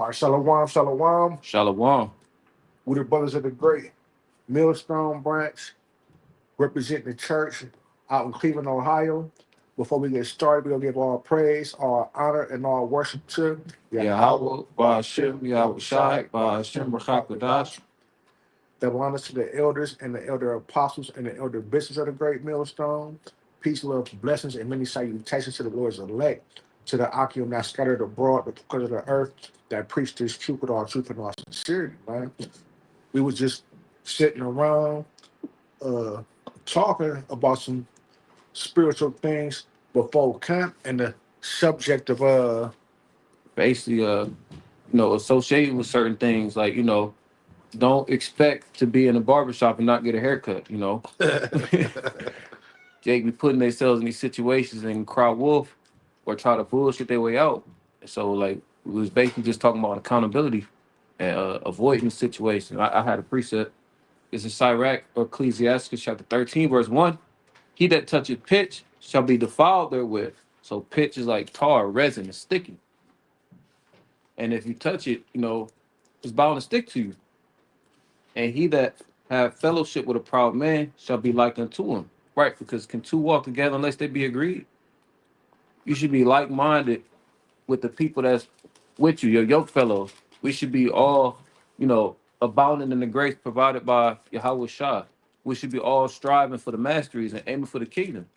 All right, shalom, shalom. Shalom. We the brothers of the great Millstone branch, representing the church out in Cleveland, Ohio. Before we get started, we're gonna give all praise, all honor, and all worship to Yahweh, Ba'ashem, Yahweh Shai, Ba'ashem, Rachakadash. Double honors to the elders and the elder apostles and the elder bishops of the great millstone. Peace, love, blessings, and many salutations to the Lord's elect, to the Akim that scattered abroad because of the earth, that preached this truth with all truth and all sincerity, man. We was just sitting around uh talking about some spiritual things before camp and the subject of Basically, associated with certain things like, don't expect to be in a barbershop and not get a haircut. Jake be putting themselves in these situations and cry wolf or try to bullshit their way out. So, like, we was basically just talking about accountability and avoiding situations. I had a precept. It's in Sirach, Ecclesiastes chapter 13, verse 1. He that toucheth pitch shall be defiled therewith. So pitch is like tar, resin, it's sticky. And if you touch it, it's bound to stick to you. And he that have fellowship with a proud man shall be like unto him. Right? Because can two walk together unless they be agreed? You should be like-minded with the people that's with you, your yoke fellows. We should be all, abounding in the grace provided by Yahweh Shah. We should be all striving for the masteries and aiming for the kingdom.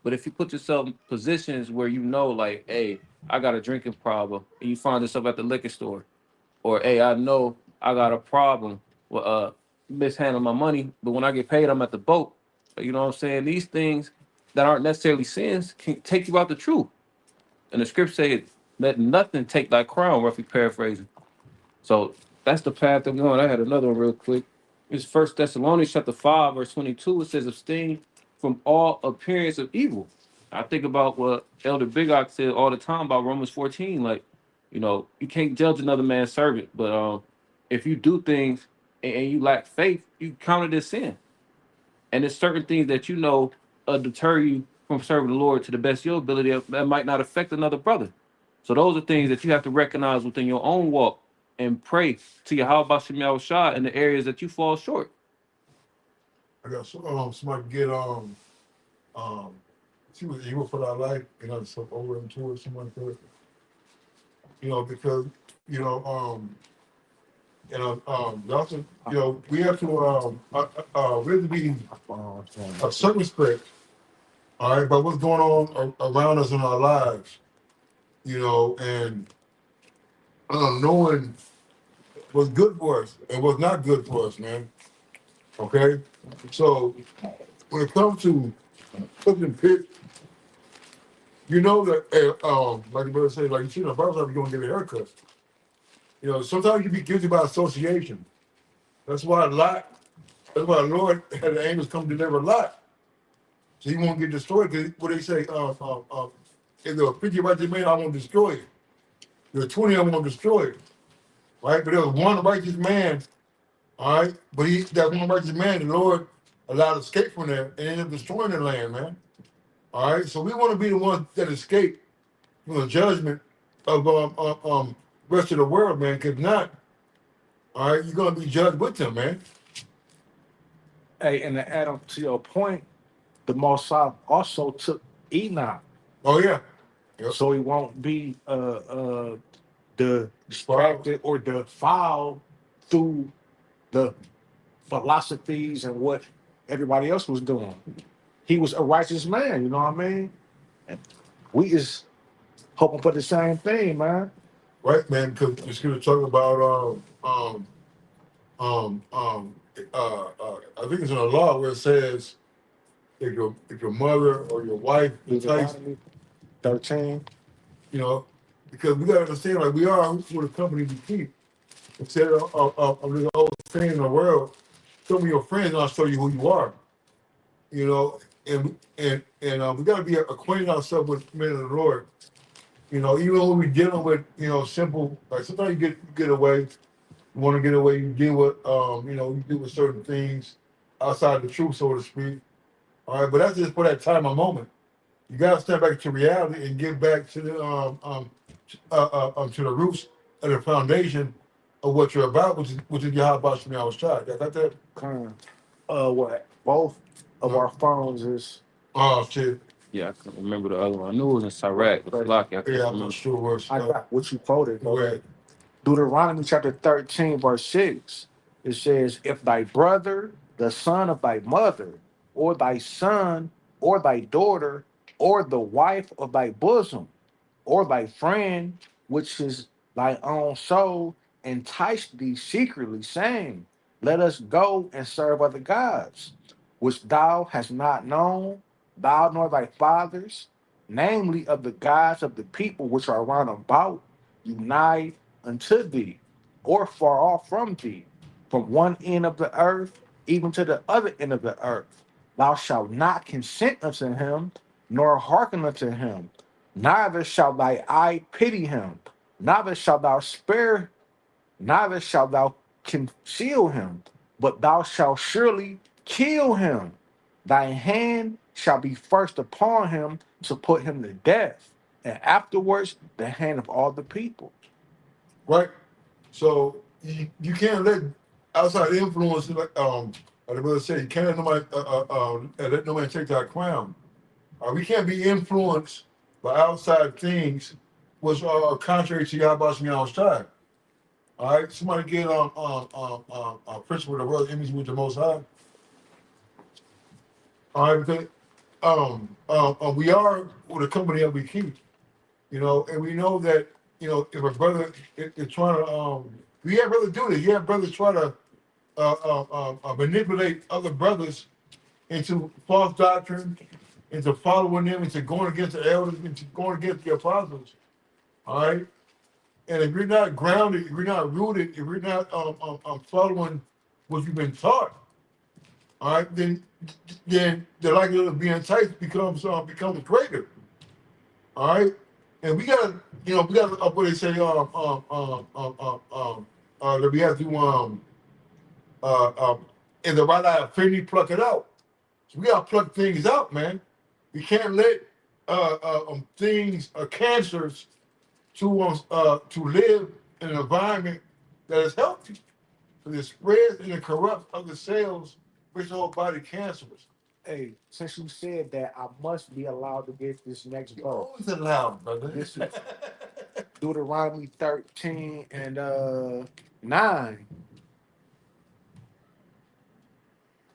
But if you put yourself in positions where like, hey, I got a drinking problem, and you find yourself at the liquor store, or hey, I know I got a problem with mishandling my money, but when I get paid, I'm at the boat. You know what I'm saying? These things that aren't necessarily sins can take you out the truth. And the script says, let nothing take thy crown, roughly paraphrasing. So that's the path that we're on. I had another one real quick. It's First Thessalonians chapter 5, verse 22. It says, abstain from all appearance of evil. I think about what Elder Big Ox said all the time about Romans 14. Like, you can't judge another man's servant, but if you do things and you lack faith, you count it as sin. And there's certain things that deter you from serving the Lord to the best of your ability that might not affect another brother. So those are things that you have to recognize within your own walk and pray to Yahweh Bashem Yahweh Shah in the areas that you fall short. I got somebody get see what evil for our life, stuff over into it, something like that. Because also, we have to really be circumspect, all right, about what's going on around us in our lives, and knowing what's good for us and what's not good for us, man. Okay, so when it comes to cooking pitch, that like the brother said, like you see in a barbershop, you're gonna get a haircut. Sometimes you be guilty by association. That's why the Lord had the angels come deliver Lot. So he won't get destroyed. Because what they say, if there were 50 righteous men, I won't destroy it. There were 20 of them won't destroy it. Right? But there was one righteous man, all right? But that one righteous man, the Lord allowed escape from there and ended up destroying the land, man. All right? So we want to be the ones that escape from the judgment of rest of the world, man. Because not, all right, you're gonna be judged with them, man. hey, and to add on to your point, the Mossad also took Enoch. Oh yeah. Yep. So he won't be the distracted or defiled through the philosophies and what everybody else was doing. He was a righteous man, you know what I mean? And we is hoping for the same thing, man. Right, man, because it's gonna talk about I think it's in the law where it says if your mother or your wife entice, 13. Because we gotta understand, like, we are who the company we keep. Instead of the old saying in the world, show me your friends and I'll show you who you are. And we gotta be acquainted ourselves with men of the Lord. Even when we're dealing with, simple, like sometimes you get away, you want to get away, you deal with, you deal with certain things outside the truth, so to speak. All right, but that's just for that time and moment. You gotta step back to reality and get back to the to the roots at the foundation of what you're about, which is Yahweh Shem Shai. Y'all got that? What? Both of our phones is Oh shit. Yeah, I couldn't remember the other one. I knew it was in Sirach, but Salaki, I couldn't Yeah, I'm remember. not sure where it's I got what you quoted. go ahead. Deuteronomy chapter 13, verse 6. It says, if thy brother, the son of thy mother, or thy son, or thy daughter, or the wife of thy bosom, or thy friend, which is thy own soul, entice thee secretly, saying, let us go and serve other gods, which thou hast not known, thou nor thy fathers, namely of the gods of the people which are round about, unite unto thee, or far off from thee, from one end of the earth even to the other end of the earth. Thou shalt not consent unto him, nor hearken unto him, neither shall thy eye pity him, neither shalt thou spare, neither shalt thou conceal him, but thou shalt surely kill him. Thy hand shall be first upon him to put him to death, and afterwards the hand of all the people. Right? So you can't let outside influence like the brother said, you can't let nobody let nobody take that crown. We can't be influenced by outside things which are contrary to Yahweh Shem Shai. All right, somebody get principle of the world image with the Most High. All right, because we are with the company that we keep, and we know that if a brother is trying to we have brothers do this. You have brothers try to manipulate other brothers into false doctrine, into following them, into going against the elders, into going against the apostles. All right. And if you're not grounded, if you're not rooted, if you're not following what you've been taught, all right, then the likelihood of being enticed becomes greater. All right, and we gotta, what they say, that we have to in the right eye of fairly pluck it out. So we gotta pluck things out, man. We can't let things, cancers, to live in an environment that is healthy. Because it spreads and it corrupts other cells, which the whole body cancerous. Hey, since you said that, I must be allowed to get this next You're vote. always allowed, brother. This is Deuteronomy 13 and 9.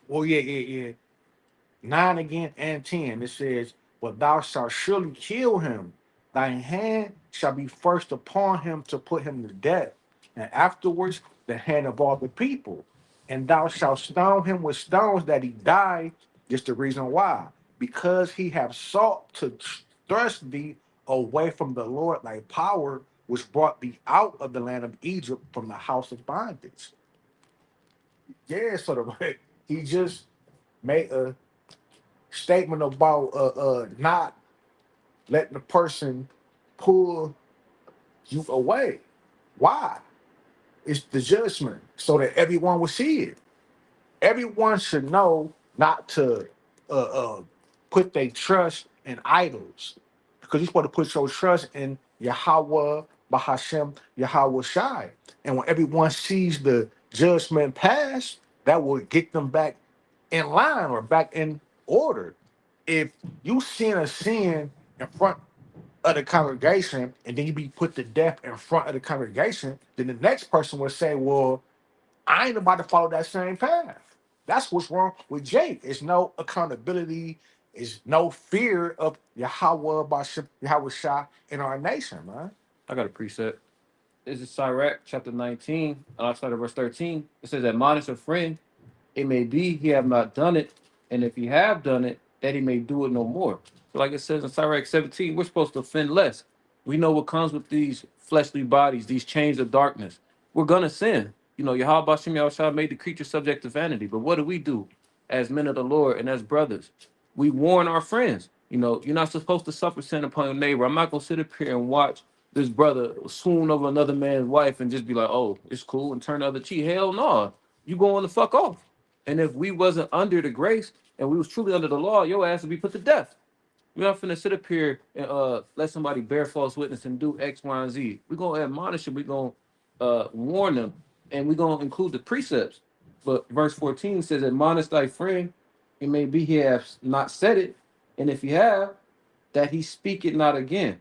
Well, yeah. 9 again and 10. It says, but thou shalt surely kill him. Thine hand shall be first upon him to put him to death, and afterwards the hand of all the people. And thou shalt stone him with stones that he die. Just the reason why. Because he have sought to thrust thee away from the Lord thy power, which brought thee out of the land of Egypt from the house of bondage. Yeah, sort of. He just made a statement about not letting the person pull you away. Why? It's the judgment, so that everyone will see it. Everyone should know not to put their trust in idols, because you're supposed to put your trust in Yahweh, Bahashem, Yahweh Shai. And when everyone sees the judgment pass, that will get them back in line or back in order. If you sin a sin in front of the congregation and then you be put to death in front of the congregation, then the next person will say, well, I ain't about to follow that same path. That's what's wrong with Jake. It's no accountability, it's no fear of Yahweh Bashim, Yahweh Shah in our nation, man. I got a preset. This is Sirach chapter 19, and I started verse 13. It says, admonish a friend, it may be he have not done it, and if he have done it, that he may do it no more. So like it says in Sirach 17, we're supposed to offend less. We know what comes with these fleshly bodies, these chains of darkness. We're gonna sin. Yahweh Bashem Yahushua made the creature subject to vanity. But what do as men of the Lord and as brothers? We warn our friends. You're not supposed to suffer sin upon your neighbor. I'm not gonna sit up here and watch this brother swoon over another man's wife and just be like, oh, it's cool, and turn the other cheek. Hell no. You going the fuck off. And if we wasn't under the grace and we was truly under the law, your ass would be put to death. We're not finna sit up here and let somebody bear false witness and do X, Y, and Z. We're gonna admonish them, we're gonna warn them, and we're gonna include the precepts. But verse 14 says, admonish thy friend, it may be he has not said it, and if he have, that he speak it not again.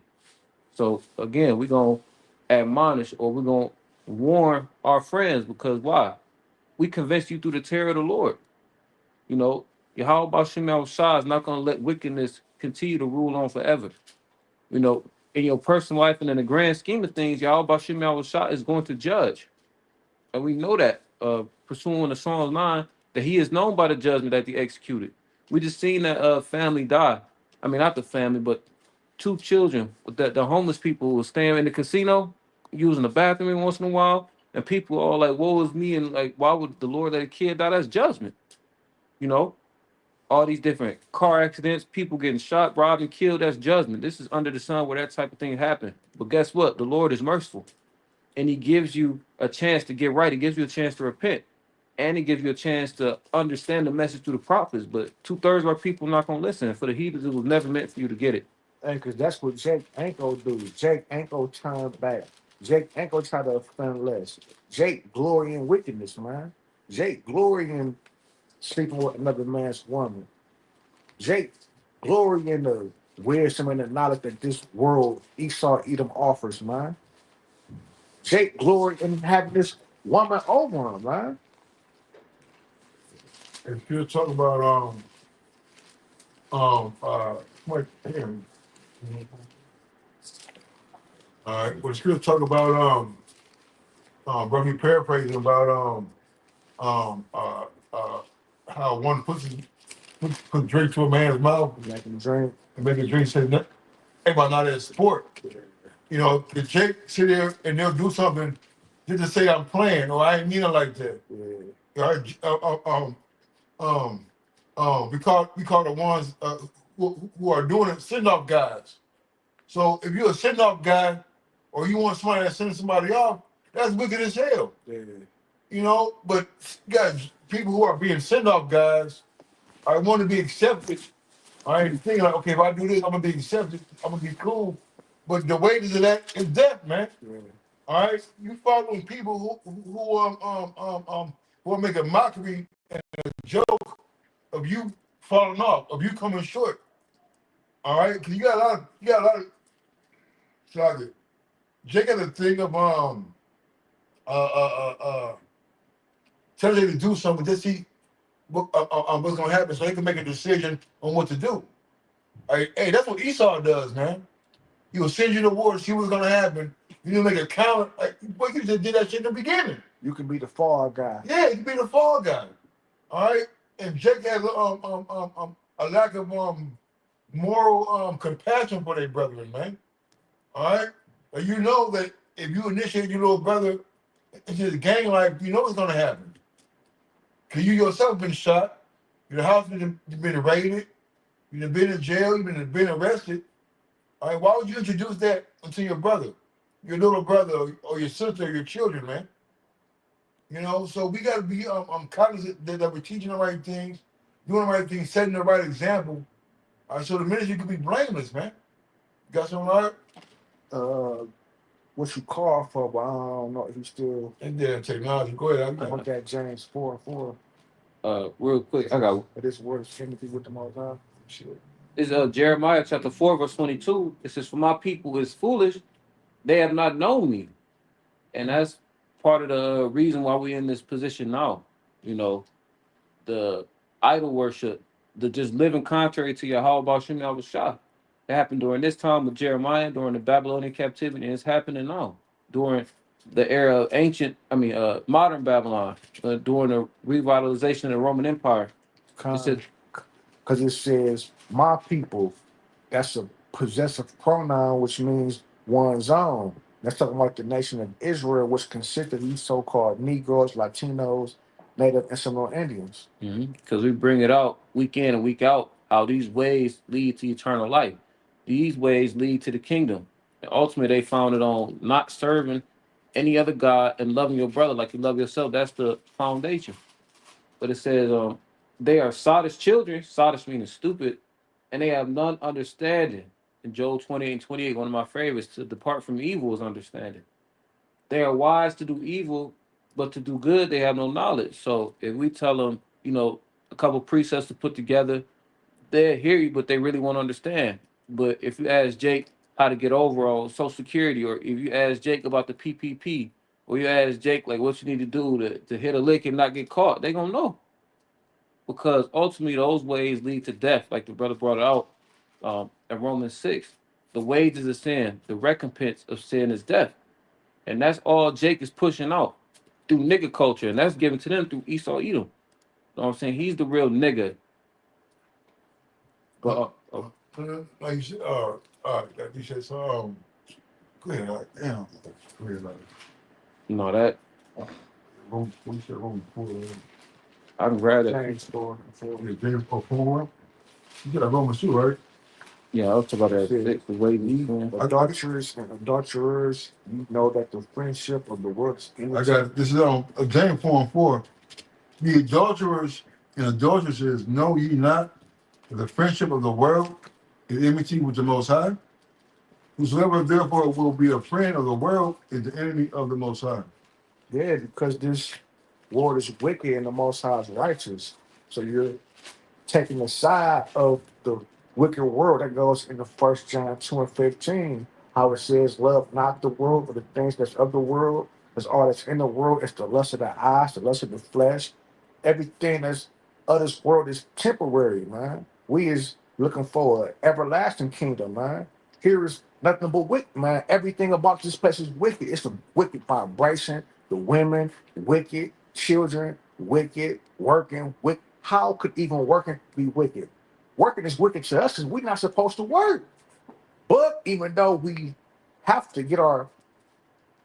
So again, we're gonna admonish or we're gonna warn our friends because why? We convinced you through the terror of the Lord. You know, Yahweh Bashim Shah is not gonna let wickedness continue to rule on forever. You know, in your personal life and in the grand scheme of things, Yahweh Bashim Shah is going to judge. And we know that, pursuing the Psalms 9, that he is known by the judgment that he executed. We just seen that family die. I mean, not the family, but two children. The homeless people were staying in the casino, using the bathroom every once in a while, and people all like, "Woe is me!" and like, "Why would the Lord let a kid die?" That's judgment. You know, all these different car accidents, people getting shot, robbed, and killed. That's judgment. This is under the sun where that type of thing happened. But guess what? The Lord is merciful, and He gives you a chance to get right. He gives you a chance to repent, and He gives you a chance to understand the message through the prophets. But 2/3 of our people not gonna listen. And for the heathens, it was never meant for you to get it. And because that's what Jake ain't gonna do. Jake ain't gonna turn back. Jake ain't gonna try to offend less. Jake glory in wickedness, man. Jake glory in sleeping with another man's woman. Jake glory in the wisdom and the knowledge that this world Esau Edom offers, man. Jake glory in having this woman over him, man. And if you talk about what damn, all right, well still talk about brother me paraphrasing about how one put drink to a man's mouth Make him drink. and make a drink say that everybody not at sport. You know, the Jake sit there and they'll do something just to say I'm playing or I ain't mean it like that. Yeah. We call the ones who are doing it send off guys. So if you're a send off guy or you want somebody that's sending somebody off, that's wicked as hell. Yeah. You know, but guys, people who are being send off guys, I want to be accepted. I ain't thinking like, okay, if I do this, I'm gonna be accepted. I'm gonna be cool. But the wages of that is death, man. Yeah. All right, you following people who are making mockery and a joke of you falling off, of you coming short. All right, because you got a lot of. Sorry, Jay got a thing of telling you to do something just see what's gonna happen, so they can make a decision on what to do. All right, hey, that's what Esau does, man. He will send you to war to see what's gonna happen. You make a count. Like, boy, you just did that shit in the beginning. You can be the fall guy. Yeah, you be the fall guy. All right, and Jake has a lack of moral compassion for their brethren, man. All right, and you know that if you initiate your little brother into the gang life, you know what's gonna happen. Cause you yourself been shot, your house been raided, you've been in jail, you've been arrested. All right, why would you introduce that to your brother, your little brother, or your sister, or your children, man? You know, so we got to be cognizant that we're teaching the right things, doing the right things, setting the right example. All right, so the ministry can be blameless, man. You got something right? What you call for, but I don't know if you still And then technology. Go ahead. look at James 4:4. Real quick, I got But this word is Timothy with the most high. Shit. is Jeremiah chapter 4, verse 22. It says, "For my people is foolish, they have not known me," and that's part of the reason why we're in this position now. You know, the idol worship, the just living contrary to Yahweh Bashim Yahushua. It happened during this time with Jeremiah, during the Babylonian captivity, and it's happening now during the era of modern Babylon, during the revitalization of the Roman Empire. It said, Because it says, my people, that's a possessive pronoun, which means one's own. That's talking about the nation of Israel, which consisted of these so-called Negroes, Latinos, Native and Seminole Indians. because we bring it out week in and week out, how these ways lead to eternal life. These ways lead to the kingdom. And ultimately, they found it on not serving any other God and loving your brother like you love yourself. That's the foundation. But it says they are sottish children, sottish meaning stupid, and they have none understanding. In Joel 28:28, one of my favorites, to depart from evil is understanding. They are wise to do evil, but to do good they have no knowledge. So if we tell them, a couple precepts to put together, they'll hear you, but they really won't understand. But if you ask Jake how to get over on Social Security, or if you ask Jake about the PPP, or you ask Jake like what you need to do to hit a lick and not get caught, they gonna know, because ultimately those ways lead to death, like the brother brought it out in Romans 6. The wages of sin, the recompense of sin is death. And that's all Jake is pushing out through nigga culture. And that's given to them through Esau Edom. You know what I'm saying? He's the real nigga. But Like you said, like you said, so go ahead, damn, go ahead, that we said Roman 4. I'd rather. James 4. Yeah, James 4. You get a Romans 2, right? Yeah, I was talking about that Shit. six, the wages of sin. Adulterers and adulterers, you know that the friendship of the world is I enmity. got this is on James 4:4. The adulterers and adulteresses, know ye not that the friendship of the world is enmity with the Most High? Whosoever therefore will be a friend of the world is the enemy of the Most High. Yeah, because this world is wicked and the Most High is righteous. So you're taking the side of the wicked world that goes in the 1 John 2:15, how it says, love not the world, but the things that's of the world. Because all that's in the world is the lust of the eyes, the lust of the flesh. Everything that's of this world is temporary, man. We is looking for an everlasting kingdom, man. Here is nothing but wicked, man. Everything about this place is wicked. It's a wicked vibration. The women, wicked. Children, wicked. Working, wicked. How could even working be wicked? Working is wicked to us because we're not supposed to work. But even though we have to get our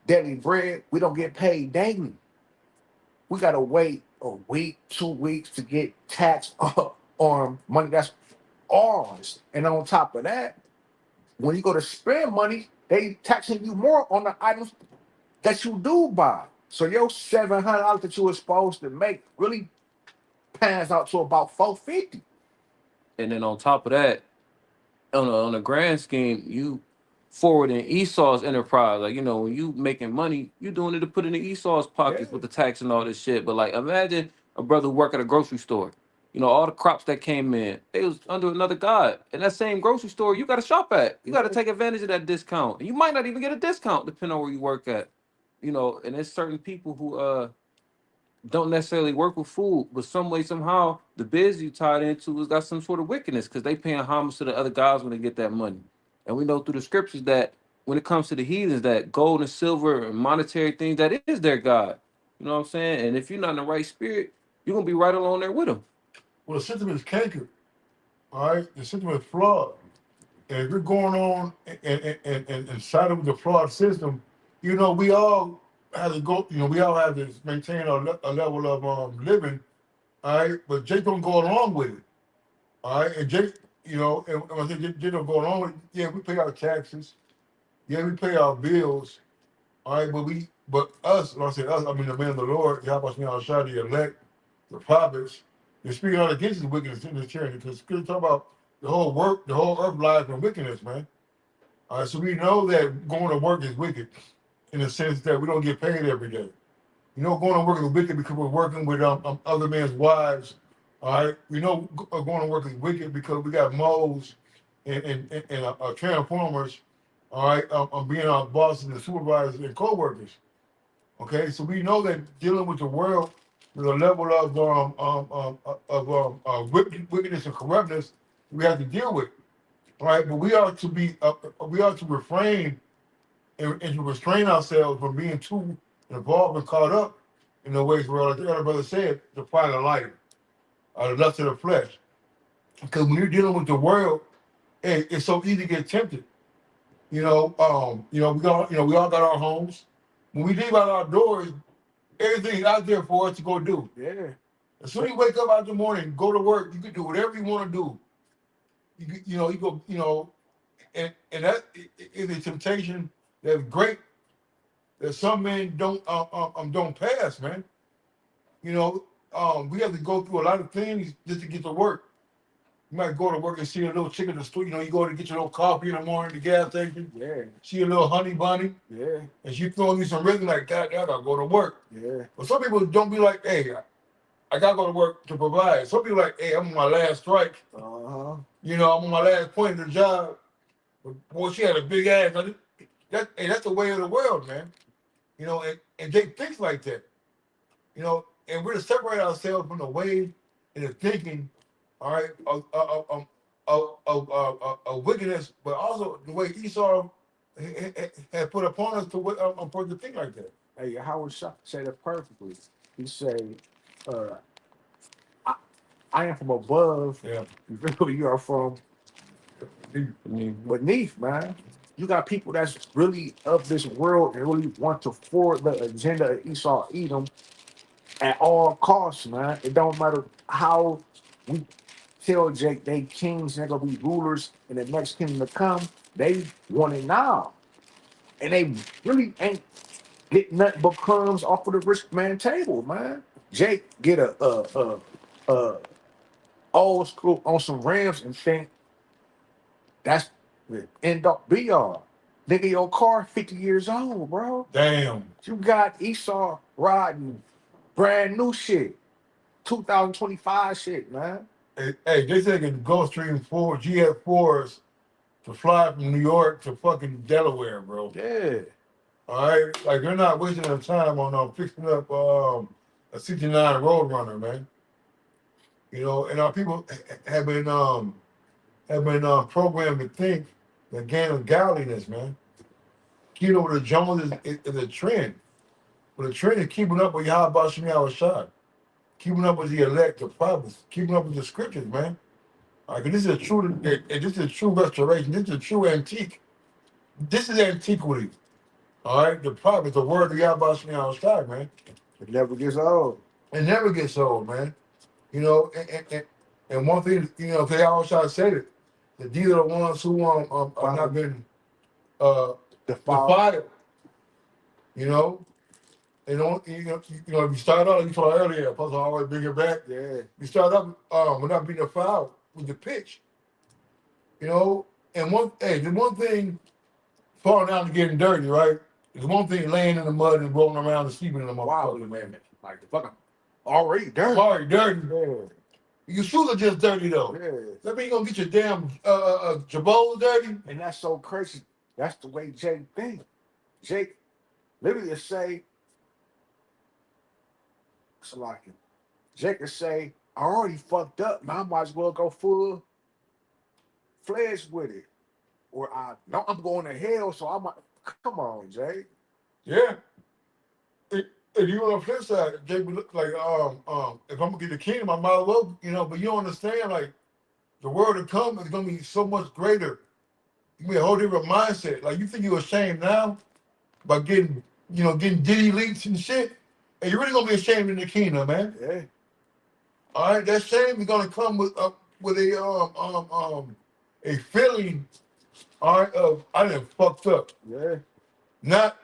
daily bread, we don't get paid daily. We gotta wait a week, 2 weeks to get taxed on money that's ours. And on top of that, when you go to spend money, they taxing you more on the items that you do buy. So your $700 that you were supposed to make really pans out to about $450. And then on top of that, on a grand scheme, you forwarding Esau's enterprise. Like, when you making money, you doing it to put in the Esau's pockets Yeah. with the tax and all this shit. But like, imagine a brother who work at a grocery store. All the crops that came in, they was under another god. And that same grocery store you got to shop at. You got to take advantage of that discount. And you might not even get a discount depending on where you work at. And there's certain people who don't necessarily work with food, but some way, somehow, the biz you tied into has got some sort of wickedness because they paying homage to the other guys when they get that money. And we know through the scriptures that when it comes to the heathens, that gold and silver and monetary things, that is their God. You know what I'm saying? And if you're not in the right spirit, you're gonna be right along there with them. Well, the system is cankered, all right? The system is flawed. And if you're going on and siding with the flawed system, we all have to go, we all have to maintain a level of living, all right? But Jake don't go along with it, all right? And Jake, and I think Jake don't go along with it. Yeah, we pay our taxes. Yeah, we pay our bills, all right? But us, when I say us, I mean the man of the Lord, Yahweh Shah, the elect, the prophets, they're speaking out against the wickedness in this charity because we're talking about the whole earth lies in wickedness, man. All right, so we know that going to work is wicked in the sense that we don't get paid every day. Going to work is wicked because we're working with other men's wives. All right, we know going to work is wicked because we got moles and transformers. All right, being our bosses and supervisors and co-workers. Okay, so we know that dealing with the world with a level of wickedness and corruptness we have to deal with. All right, but we are to refrain and to restrain ourselves from being too involved and caught up in the ways where, like the other brother said, the pride of life, the lust of the flesh. Because when you're dealing with the world, hey, it's so easy to get tempted. We all got our homes. When we leave out our doors, everything's out there for us to go do. Yeah. As soon as you wake up out in the morning, go to work, you can do whatever you want to do. You go, and that is a temptation that's great that some men don't pass, man. We have to go through a lot of things just to get to work. You might go to work and see a little chick in the street. You know, you go to get your little coffee in the morning at the gas station. Yeah, See a little honey bunny, yeah, and she throwing you some rhythm like that. I gotta go to work. yeah. But some people don't be like, hey, I gotta go to work to provide. Some people like, hey, I'm on my last strike. Uh-huh. You know, I'm on my last point in the job. But boy, she had a big ass. That's the way of the world, man. You know, and they think like that. You know, and we're to separate ourselves from the way and the thinking, all right, of wickedness, but also the way Esau had put upon us to think like that. Hey, Howard Shah said it perfectly. He said, uh, I am from above. Yeah. You feel me? You are from I mean, beneath, man. You got people that's really of this world and really want to forward the agenda of Esau Edom at all costs, man. It don't matter how we tell Jake they kings and they're gonna be rulers in the next kingdom to come. They want it now. And they really ain't get nothing but crumbs off of the rich man table, man. Jake get a old school on some Rams and think that's the end up be all. Nigga, your car 50 years old, bro. Damn. You got Esau riding brand new shit, 2025 shit, man. Hey, they taking Gulfstream 4 GF4s to fly from New York to fucking Delaware, bro. Yeah, All right, like they're not wasting their time on fixing up a '69 Roadrunner, man. You know, and our people have been programmed to think the game of godliness, man. You know, the Jones is a trend. But the trend is keeping up with Yahweh Shem Shah, keeping up with the elect, the prophets, keeping up with the scriptures, man. All right, 'cause this is a true restoration. This is a true antique. This is antiquity. All right, the prophets, the word of Yahweh Shem Shah, man. it never gets old. It never gets old, man. You know, and one thing, you know, they always try to say it, that these are the ones who are not been defiled. You know, they don't. If you start out, you told earlier, plus I always bring it back. Yeah, You start up with not being defiled with the pitch. You know, and the one thing falling down and getting dirty, right? There's one thing laying in the mud and rolling around and sleeping in the mud. wow, man. Like the fucking already dirty. Already dirty. Yeah, Your shoes are just dirty though. yeah. That mean you gonna get your damn jabos dirty? And that's so crazy. That's the way Jake think. Jake literally say, it's like him. Jake could say, I already fucked up. Now I might as well go full fledged with it. Or I know I'm going to hell, so I might come on, Jake. Yeah. If you on the flip side, Jake would look like if I'm gonna get the kingdom, I might as well, but you don't understand, like the world to come is gonna be so much greater. You be a whole different mindset. Like you think you're ashamed now by getting Diddy leaks and shit. And you're really gonna be ashamed in the kingdom, man. Yeah. All right, that shame is gonna come with a feeling, all right, of I done fucked up. Yeah. Not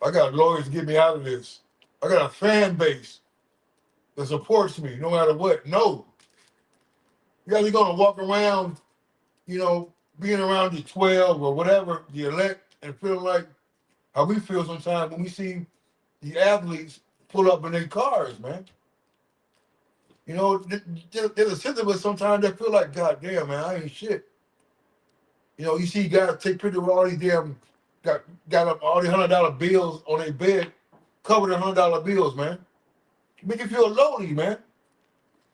I got lawyers to get me out of this. I got a fan base that supports me no matter what. No. You're either gonna walk around, being around the 12 or whatever, the elect, and feeling like how we feel sometimes when we see the athletes pull up in their cars, man. There's a sense of us sometimes that feel like, God damn, man, I ain't shit. You see guys take pictures with all these damn, got up all these $100 bills on their bed, covered in $100 bills, man. Make you feel lonely, man.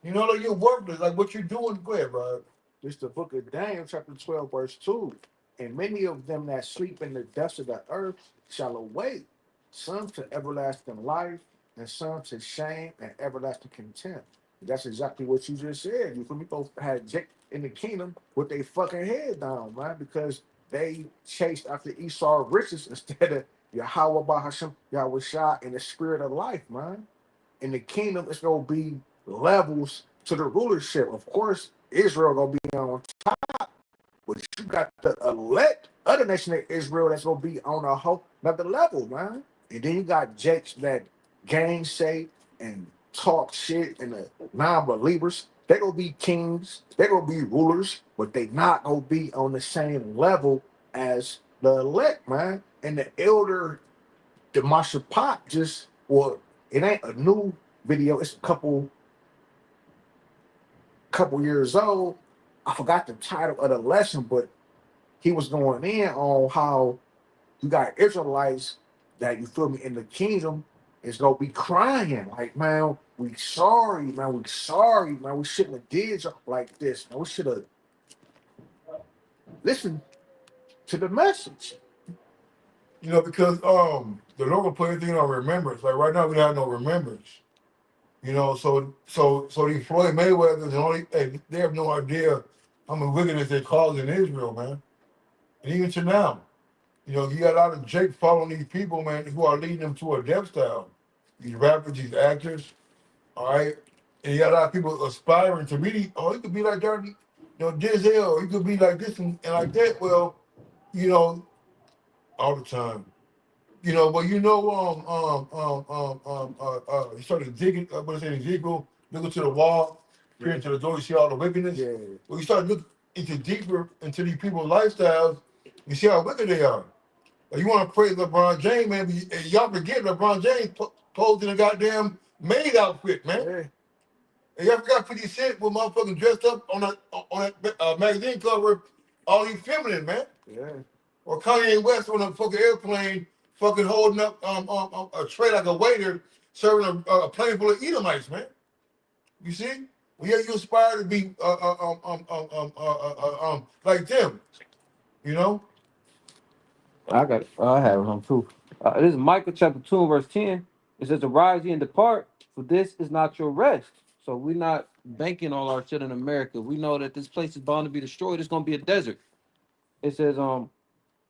Like you're worthless, like what you're doing. Go ahead, bro. This the book of Daniel, chapter 12, verse 2. And many of them that sleep in the dust of the earth shall awake, some to everlasting life, and some to shame and everlasting contempt. That's exactly what you just said. You feel me? Both had Jake in the kingdom with their fucking head down, man, because they chased after Esau riches instead of Yahweh Bahasham, Yahweh Shah, and the spirit of life, man. In the kingdom, it's gonna be levels to the rulership. Of course, Israel gonna be on top, but you got the elect other nation of Israel that's gonna be on a whole another level, man. And then you got Jakes that gainsay and talk shit and the non-believers They gonna be kings, they gonna be rulers, but they not gonna be on the same level as the elect, man. And the elder, the Master Pot, just well, it ain't a new video. It's a couple years old. I forgot the title of the lesson, but he was going in on how you got Israelites that you feel me in the kingdom is gonna be crying like, man, we sorry, man, we sorry, man, we shouldn't have did something like this, man, we should have listened to the message. You know, because the Lord will put everything on remembrance. Like right now, we don't have no remembrance. You know, so these Floyd Mayweathers they have no idea how much wickedness they cause in Israel, man. And even to now, you know, you got a lot of Jake following these people, man, who are leading them to a death style. These rappers, these actors, all right. And you got a lot of people aspiring to be, oh, he could be like that, you know, Denzel, or he could be like this and like that. Well, you know, all the time. You know, but you know, you started digging, what is it, Ezekiel, looking to the wall, peering to the door, you see all the wickedness. Yeah, Well, you start looking into deeper into these people's lifestyles, you see how wicked they are. Like, you want to praise LeBron James, man, but y'all forget LeBron James posed in a goddamn maid outfit, man. yeah, And y'all forgot 50 Cent was motherfucking dressed up on that magazine cover, all he feminine, man. yeah. Or Kanye West on a fucking airplane, fucking holding up a tray like a waiter, serving a plane full of Edomites, man. You see? Well, yeah, you aspire to be like them, you know? I have him too. This is Micah chapter 2 verse 10. It says, arise ye and depart, for this is not your rest. So we're not banking all our shit in America. We know that this place is bound to be destroyed. It's gonna be a desert. It says,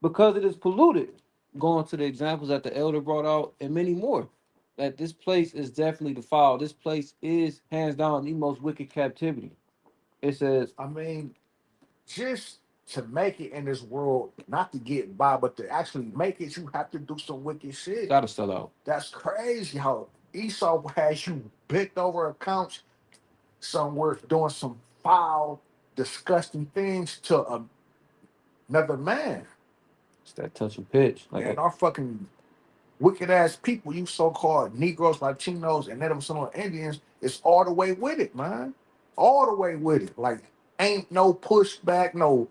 because it is polluted, going to the examples that the elder brought out, and many more. That this place is definitely defiled. This place is hands down the most wicked captivity. It says, I mean, just to make it in this world, not to get by, but to actually make it, you have to do some wicked shit. gotta sell out. That's crazy how Esau has you bent over accounts somewhere doing some foul, disgusting things to another man. It's that touch and pitch. And our fucking wicked ass people, you so-called Negroes, Latinos, and Native Sonora Indians, is all the way with it, man. All the way with it. Like, ain't no pushback, no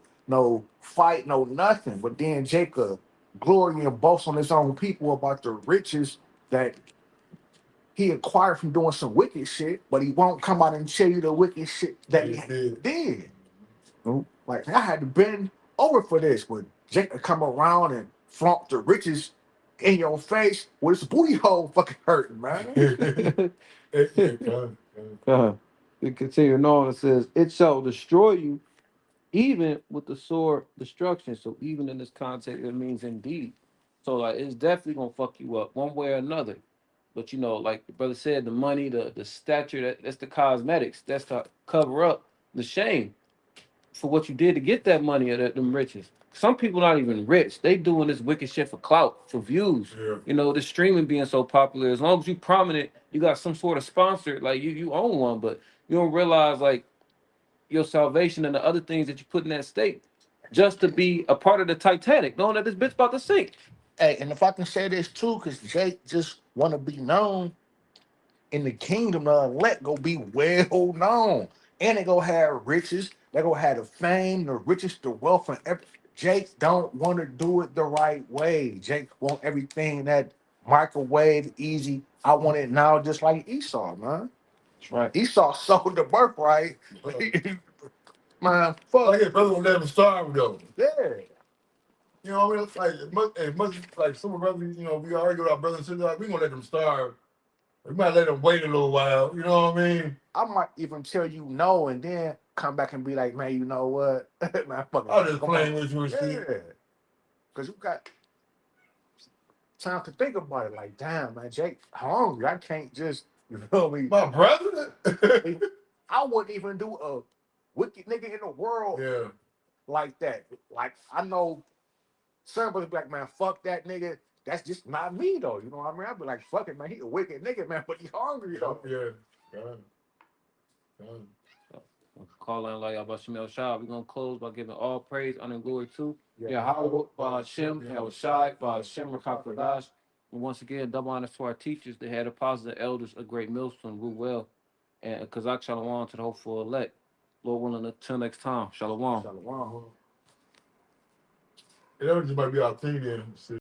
fight, no nothing. But then Jacob glory and boast on his own people about the riches that he acquired from doing some wicked shit, but he won't come out and tell you the wicked shit that he did. Nope. Like, I had to bend over for this, but Jacob come around and flaunt the riches in your face with his booty hole fucking hurting, man. It continues on. It says, it shall destroy you even with the sword destruction. So even in this context, it means indeed. So like it's definitely gonna fuck you up one way or another. But you know, like the brother said, the money, the stature, that's the cosmetics. That's to cover up the shame for what you did to get that money or them riches. Some people not even rich. They doing this wicked shit for clout, for views. Yeah. You know, the streaming being so popular. As long as you prominent, you got some sort of sponsor, like you own one, but you don't realize like your salvation and the other things that you put in that stake just to be a part of the Titanic, knowing that this bitch about to sink. Hey, and if I can say this too, because Jake just want to be known in the kingdom, the elect go be well known. And they go have riches. They go have the fame, the riches, the wealth, and everything. Jake don't want to do it the right way. Jake want everything that microwave easy. I want it now, just like Esau, man. That's right. Esau sold the birthright. Man, fuck. Like, his brother won't let him starve, though. Yeah. You know what I mean? Like, as much like some brothers, you know, we argue with our brothers and sisters, like, we gonna let them starve. We might let them wait a little while. You know what I mean? I might even tell you no and then come back and be like, man, you know what? Man, fucking I was just playing with you and shit. yeah. Because you got time to think about it. Like, damn, man, Jake hungry. I can't just, you feel me? My brother? I wouldn't even do a wicked nigga in the world Yeah. like that. Like, I know some brothers be like, man, fuck that nigga. That's just not me, though. You know what I mean? I'd be like, fuck it, man. He a wicked nigga, man, but he hungry, though. Yeah. Calling like Abashimel Shah. We're gonna close by giving all praise, honor, and glory to Yeah. Yahweh, Hashem, Shai, Hashem, Rakakadash. And once again, double honors to our teachers, the head apostles and elders of Great Millstone, Ruel, and Kazak Shalom to the hopeful elect. Lord willing, until next time. Shalom. Shalom. And that just might be our thing then.